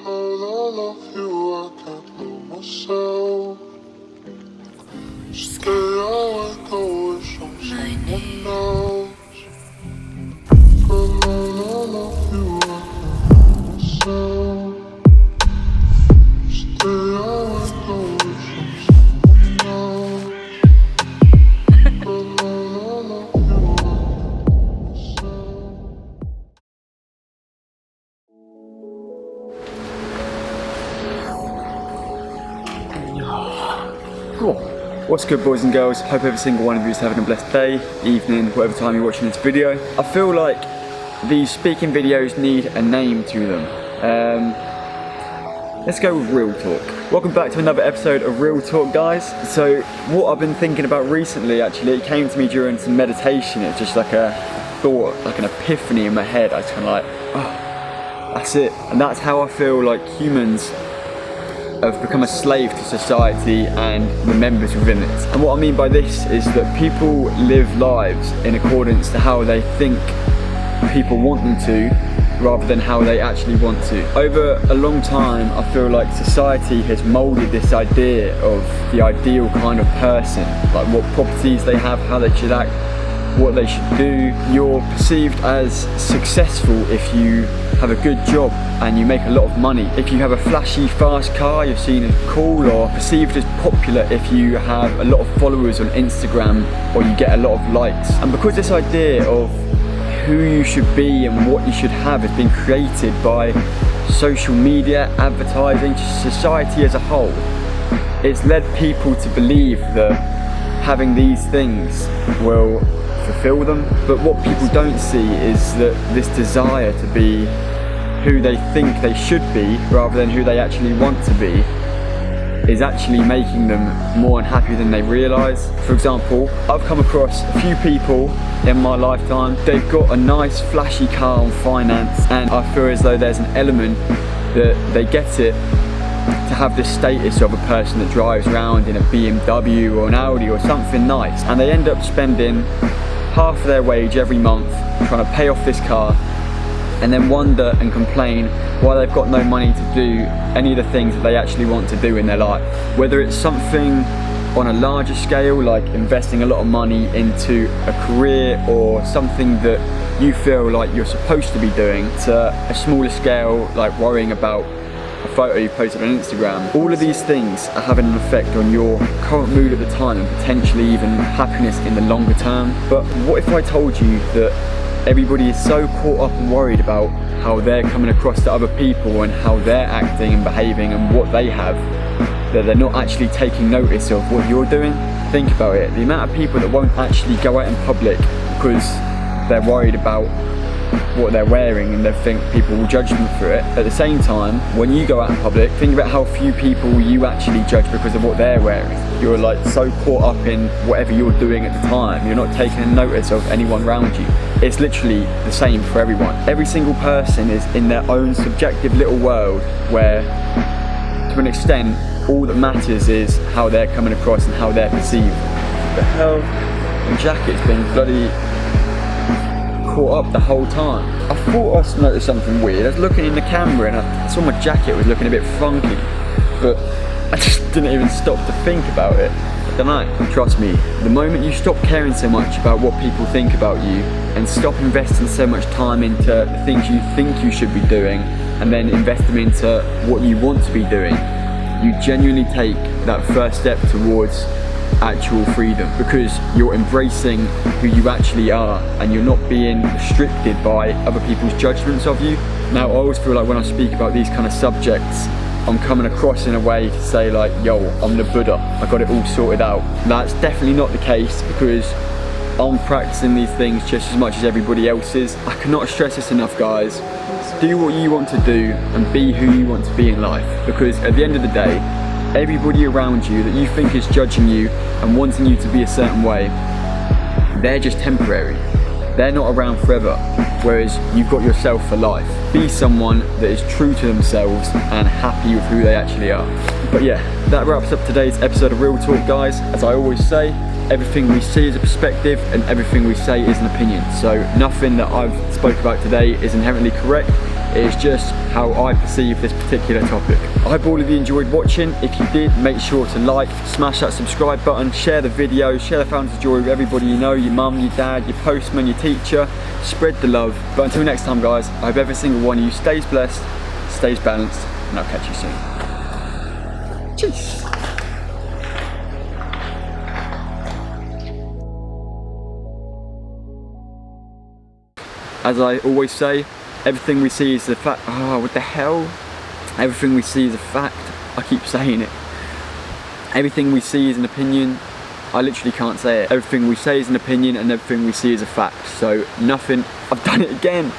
hell I love you, I can't love myself. Stay awake, I wish I'm someone else. The hell I love you, I can't love myself. Stay awake, I wish I'm someone else. The hell I love you, I can't love myself. Cool. What's good, boys and girls? Hope every single one of you is having a blessed day, evening, whatever time you're watching this video. I feel like these speaking videos need a name to them. Let's go with Real Talk. Welcome back to another episode of Real Talk, guys. So what I've been thinking about recently, actually, it came to me during some meditation. It's just like a thought, like an epiphany in my head. I was kind of like, oh, that's it. And that's how I feel like humans have become a slave to society and the members within it. And what I mean by this is that people live lives in accordance to how they think people want them to, rather than how they actually want to. Over a long time, I feel like society has molded this idea of the ideal kind of person, like what properties they have, how they should act, what they should do. You're perceived as successful if you have a good job and you make a lot of money. If you have a flashy, fast car, you're seen as cool, or perceived as popular if you have a lot of followers on Instagram or you get a lot of likes. And because this idea of who you should be and what you should have has been created by social media, advertising, society as a whole, it's led people to believe that having these things will fulfill them. But what people don't see is that this desire to be who they think they should be rather than who they actually want to be is actually making them more unhappy than they realise. For example, I've come across a few people in my lifetime, they've got a nice flashy car on finance, and I feel as though there's an element that they get it to have this status of a person that drives around in a BMW or an Audi or something nice, and they end up spending half of their wage every month trying to pay off this car, and then wonder and complain why they've got no money to do any of the things that they actually want to do in their life. Whether it's something on a larger scale, like investing a lot of money into a career or something that you feel like you're supposed to be doing, to a smaller scale, like worrying about a photo you posted on Instagram. All of these things are having an effect on your current mood at the time and potentially even happiness in the longer term. But what if I told you that everybody is so caught up and worried about how they're coming across to other people and how they're acting and behaving and what they have, that they're not actually taking notice of what you're doing? Think about it. The amount of people that won't actually go out in public because they're worried about what they're wearing and they think people will judge them for it. At the same time, when you go out in public, think about how few people you actually judge because of what they're wearing. You're like so caught up in whatever you're doing at the time, you're not taking notice of anyone around you. It's literally the same for everyone. Every single person is in their own subjective little world where, to an extent, all that matters is how they're coming across and how they're perceived. The hell? The jacket's been bloody caught up the whole time. I thought I noticed something weird. I was looking in the camera and I saw my jacket was looking a bit funky, but I just didn't even stop to think about it. I don't know. Trust me, the moment you stop caring so much about what people think about you and stop investing so much time into the things you think you should be doing and then invest them into what you want to be doing, you genuinely take that first step towards actual freedom, because you're embracing who you actually are and you're not being restricted by other people's judgments of you. Now, I always feel like when I speak about these kind of subjects, I'm coming across in a way to say like, yo, I'm the Buddha, I got it all sorted out. That's definitely not the case, because I'm practicing these things just as much as everybody else is. I cannot stress this enough, guys. Do what you want to do and be who you want to be in life, because at the end of the day, everybody around you that you think is judging you and wanting you to be a certain way, they're just temporary. They're not around forever, whereas you've got yourself for life. Be someone that is true to themselves and happy with who they actually are. But yeah, that wraps up today's episode of Real Talk, guys. As I always say, everything we see is a perspective and everything we say is an opinion. So nothing that I've spoke about today is inherently correct. It is just how I perceive this particular topic. I hope all of you enjoyed watching. If you did, make sure to like, smash that subscribe button, share the video, share the Fountains of Joy with everybody you know, your mum, your dad, your postman, your teacher. Spread the love. But until next time, guys, I hope every single one of you stays blessed, stays balanced, and I'll catch you soon. Cheers. As I always say, everything we see is a fact. Oh, what the hell? Everything we see is a fact. I keep saying it. Everything we see is an opinion. I literally can't say it. Everything we say is an opinion and everything we see is a fact. So nothing, I've done it again.